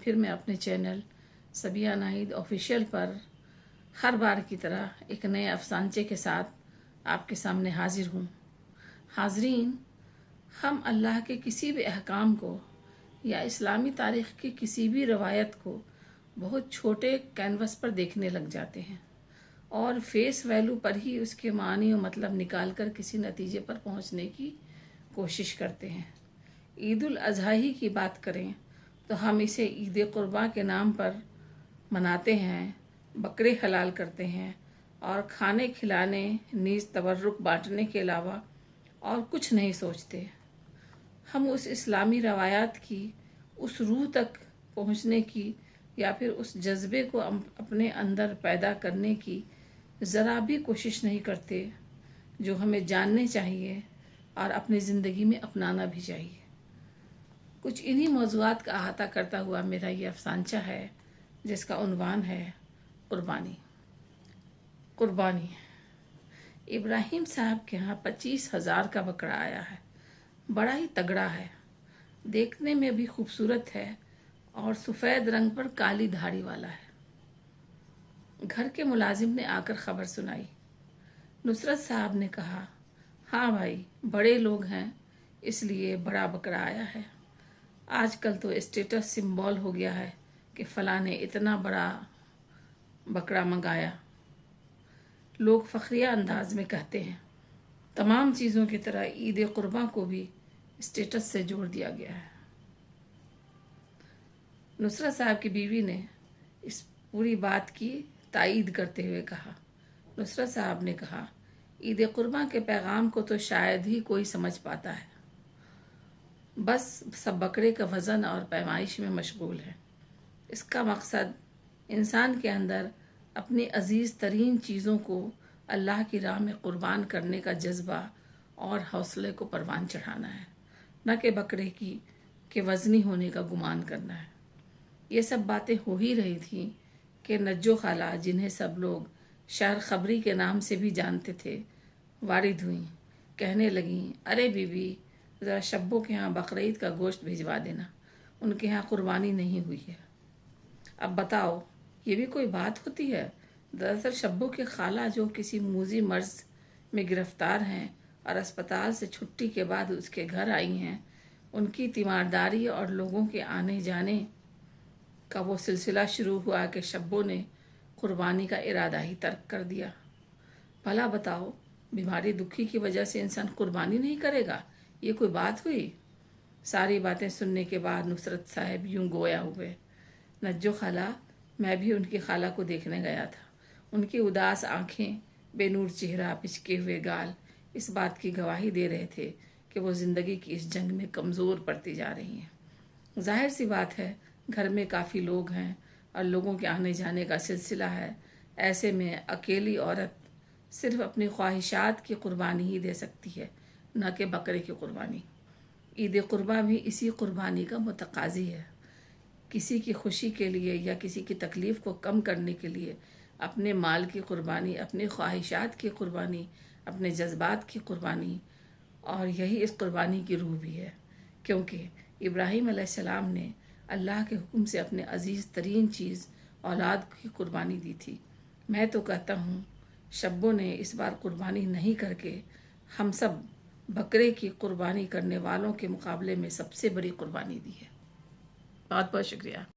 پھر میں اپنے چینل سبیہ ناہید آفیشیل پر ہر بار کی طرح ایک نئے افسانچے کے ساتھ آپ کے سامنے حاضر ہوں۔ حاضرین، ہم اللہ کے کسی بھی احکام کو یا اسلامی تاریخ کی کسی بھی روایت کو بہت چھوٹے کینوس پر دیکھنے لگ جاتے ہیں اور فیس ویلو پر ہی اس کے معنی و مطلب نکال کر کسی نتیجے پر پہنچنے کی کوشش کرتے ہیں۔ عید الاضحیٰ ہی کی بات کریں تو ہم اسے عید قرباں کے نام پر مناتے ہیں، بکرے حلال کرتے ہیں اور کھانے کھلانے نیز تبرک بانٹنے کے علاوہ اور کچھ نہیں سوچتے۔ ہم اس اسلامی روایات کی اس روح تک پہنچنے کی یا پھر اس جذبے کو اپنے اندر پیدا کرنے کی ذرا بھی کوشش نہیں کرتے جو ہمیں جاننے چاہیے اور اپنی زندگی میں اپنانا بھی چاہیے۔ کچھ انہی موضوعات کا احاطہ کرتا ہوا میرا یہ افسانچہ ہے جس کا عنوان ہے قربانی۔ قربانی۔ ابراہیم صاحب کے ہاں 25,000 کا بکرا آیا ہے۔ بڑا ہی تگڑا ہے، دیکھنے میں بھی خوبصورت ہے اور سفید رنگ پر کالی دھاڑی والا ہے۔ گھر کے ملازم نے آ کر خبر سنائی۔ نصرت صاحب نے کہا، ہاں بھائی، بڑے لوگ ہیں اس لیے بڑا بکرا آیا ہے۔ آج کل تو اسٹیٹس سمبول ہو گیا ہے کہ فلاں نے اتنا بڑا بکرا منگایا۔ لوگ فخریہ انداز میں کہتے ہیں۔ تمام چیزوں کی طرح عید قرباں کو بھی اسٹیٹس سے جوڑ دیا گیا ہے۔ نصرت صاحب کی بیوی نے اس پوری بات کی تائید کرتے ہوئے کہا۔ نصرت صاحب نے کہا، عید قرباں کے پیغام کو تو شاید ہی کوئی سمجھ پاتا ہے، بس سب بکرے کا وزن اور پیمائش میں مشغول ہے۔ اس کا مقصد انسان کے اندر اپنی عزیز ترین چیزوں کو اللہ کی راہ میں قربان کرنے کا جذبہ اور حوصلے کو پروان چڑھانا ہے، نہ کہ بکرے کی کہ وزنی ہونے کا گمان کرنا ہے۔ یہ سب باتیں ہو ہی رہی تھیں کہ نجو خالہ، جنہیں سب لوگ شہر خبری کے نام سے بھی جانتے تھے، وارد ہوئیں۔ کہنے لگیں، ارے بی بی، ذرا شبوں کے ہاں بقرعید کا گوشت بھجوا دینا، ان کے ہاں قربانی نہیں ہوئی ہے۔ اب بتاؤ، یہ بھی کوئی بات ہوتی ہے؟ دراصل شبوں کی خالہ جو کسی موذی مرض میں گرفتار ہیں اور اسپتال سے چھٹی کے بعد اس کے گھر آئی ہیں، ان کی تیمارداری اور لوگوں کے آنے جانے کا وہ سلسلہ شروع ہوا کہ شبوں نے قربانی کا ارادہ ہی ترک کر دیا۔ بھلا بتاؤ، بیماری دکھی کی وجہ سے انسان قربانی نہیں کرے گا؟ یہ کوئی بات ہوئی؟ ساری باتیں سننے کے بعد نصرت صاحب یوں گویا ہوئے، نجو خالہ، میں بھی ان کی خالہ کو دیکھنے گیا تھا۔ ان کی اداس آنکھیں، بے نور چہرہ، پچکے ہوئے گال اس بات کی گواہی دے رہے تھے کہ وہ زندگی کی اس جنگ میں کمزور پڑتی جا رہی ہیں۔ ظاہر سی بات ہے، گھر میں کافی لوگ ہیں اور لوگوں کے آنے جانے کا سلسلہ ہے، ایسے میں اکیلی عورت صرف اپنی خواہشات کی قربانی ہی دے سکتی ہے، نہ کہ بکرے کی قربانی۔ عید قرباں بھی اسی قربانی کا متقاضی ہے۔ کسی کی خوشی کے لیے یا کسی کی تکلیف کو کم کرنے کے لیے اپنے مال کی قربانی، اپنی خواہشات کی قربانی، اپنے جذبات کی قربانی، اور یہی اس قربانی کی روح بھی ہے، کیونکہ ابراہیم علیہ السلام نے اللہ کے حکم سے اپنے عزیز ترین چیز اولاد کی قربانی دی تھی۔ میں تو کہتا ہوں، شبوں نے اس بار قربانی نہیں کر کے ہم سب بکرے کی قربانی کرنے والوں کے مقابلے میں سب سے بڑی قربانی دی ہے۔ بہت بہت شکریہ۔